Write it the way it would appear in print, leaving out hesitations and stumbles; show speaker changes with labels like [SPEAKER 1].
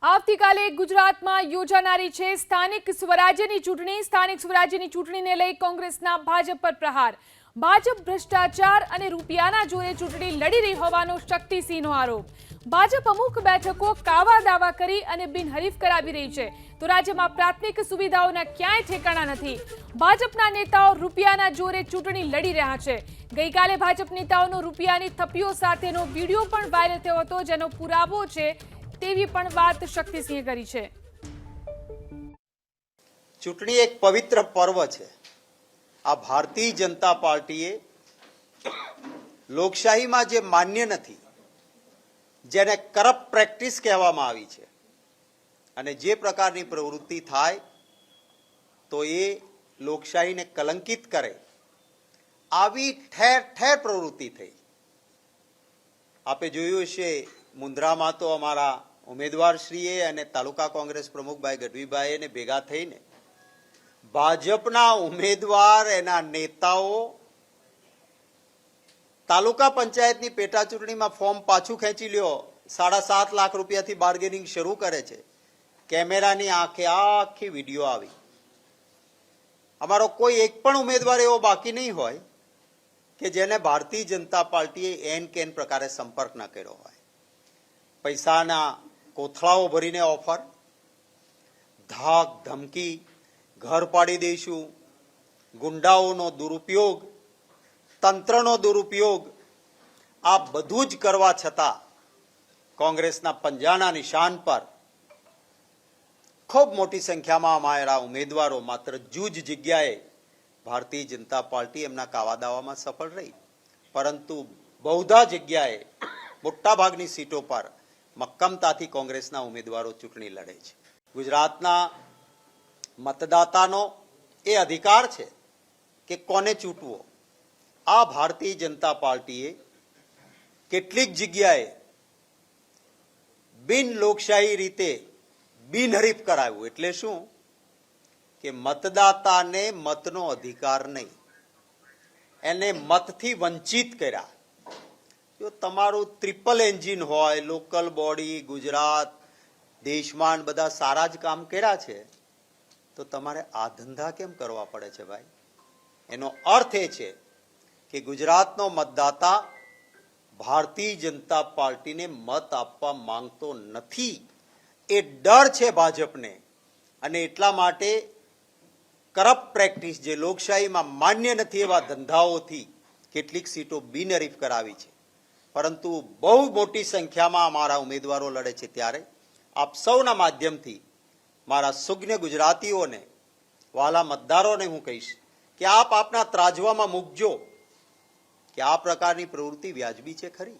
[SPEAKER 1] આવતીકાલે ગુજરાતમાં યોજાનારી છે સ્થાનિક સ્વરાજ્યની ચૂંટણી। સ્થાનિક સ્વરાજ્યની ચૂંટણીને લઈ કોંગ્રેસના ભાજપ પર પ્રહાર। ભાજપ ભ્રષ્ટાચાર અને રૂપિયાના જોરે ચૂંટણી લડી રહી હોવાનો શક્તિસિંહનો આરોપ। ભાજપ અમુક બેઠકો કાવા દાવા કરી અને બિનહરીફ કરાવી રહી છે, તો રાજ્યમાં પ્રાથમિક સુવિધાઓના ક્યાંય ઠેકાણા નથી। ભાજપના નેતાઓ રૂપિયાના જોરે ચૂંટણી લડી રહ્યા છે। ગઈકાલે ભાજપ નેતાઓનો રૂપિયાની થપ્પીઓ સાથેનો વિડીયો પણ વાયરલ થયો હતો, જેનો પુરાવો છે તેવી પણ વાત શક્તિસિંહે કરી છે।
[SPEAKER 2] ચૂંટણી એક પવિત્ર પર્વ છે। આ ભારતીય જનતા પાર્ટીએ લોકશાહીમાં જે માન્ય નથી, જેને કરપ્ટ પ્રેક્ટિસ કહેવામાં આવી છે, અને જે પ્રકારની પ્રવૃત્તિ થાય તો એ લોકશાહીને કલંકિત કરે, આવી ઠેર ઠેર પ્રવૃત્તિ થઈ। આપે જોયું હશે, મુન્દ્રામાં તો અમારા ઉમેદવારશ્રીએ અને તાલુકા કોંગ્રેસ પ્રમુખભાઈ ગઢવીભાઈને ભેગા થઈને ભાજપના ઉમેદવાર, એના નેતાઓ તાલુકા પંચાયતની પેટા ચૂંટણીમાં ફોર્મ પાછું ખેંચી લ્યો, 7.5 લાખ રૂપિયાથી બાર્ગેનિંગ શરૂ કરે છે। કેમેરાની આંખે આખી વિડીયો આવી। અમારો કોઈ એક પણ ઉમેદવાર એવો બાકી નહીં હોય કે જેને ભારતીય જનતા પાર્ટીએ એન કેન પ્રકારે સંપર્ક ન કર્યો હોય। પૈસાના કોથળાઓ ભરીને ઓફર, ધાક ધમકી, ઘર પાડી દઈશું, ગુંડાઓનો દુરુપયોગ, તંત્રનો દુરુપયોગ, આ બધું જ કરવા છતાં કોંગ્રેસના પંજાના નિશાન પર ખૂબ મોટી સંખ્યામાં અમારા ઉમેદવારો માત્ર જૂજ જગ્યાએ ભારતીય જનતા પાર્ટી એમના કાવા દાવામાં સફળ રહી, પરંતુ બહુધા જગ્યાએ મોટાભાગની સીટો પર મક્કમતાથી કોંગ્રેસના ઉમેદવારો ચૂંટણી લડે છે। ગુજરાતના મતદાતાનો એ અધિકાર છે કે કોને ચૂંટવો। આ ભારતીય જનતા પાર્ટીએ કેટલીક જગ્યાએ બિન લોકશાહી રીતે બિનહરીફ કરાવ્યું। એટલે શું કે મતદાતાને મતનો અધિકાર નહીં, એને મતથી વંચિત કર્યા। જો તમારું ટ્રિપલ એન્જિન હોય, લોકલ બોડી, ગુજરાત, દેશમાં બધા સારા જ કામ કર્યા છે, તો તમારે આ ધંધા કેમ કરવા પડે છે ભાઈ? એનો અર્થ એ છે કે ગુજરાતનો મતદાતા ભારતીય જનતા પાર્ટીને મત આપવા માંગતો નથી, એ ડર છે ભાજપને, અને એટલા માટે કરપ્ટ પ્રેક્ટિસ, જે લોકશાહીમાં માન્ય નથી એવા ધંધાઓથી કેટલીક સીટો બિનહરીફ કરાવી છે। પરંતુ બહુ મોટી સંખ્યામાં અમારા ઉમેદવારો લડે છે, ત્યારે આપ સૌના માધ્યમથી મારા સુજ્ઞ ગુજરાતીઓને, વાલા મતદારોને હું કહીશ કે આપ આપના ત્રાજવામાં મૂકજો કે આ પ્રકારની પ્રવૃત્તિ વ્યાજબી છે ખરી?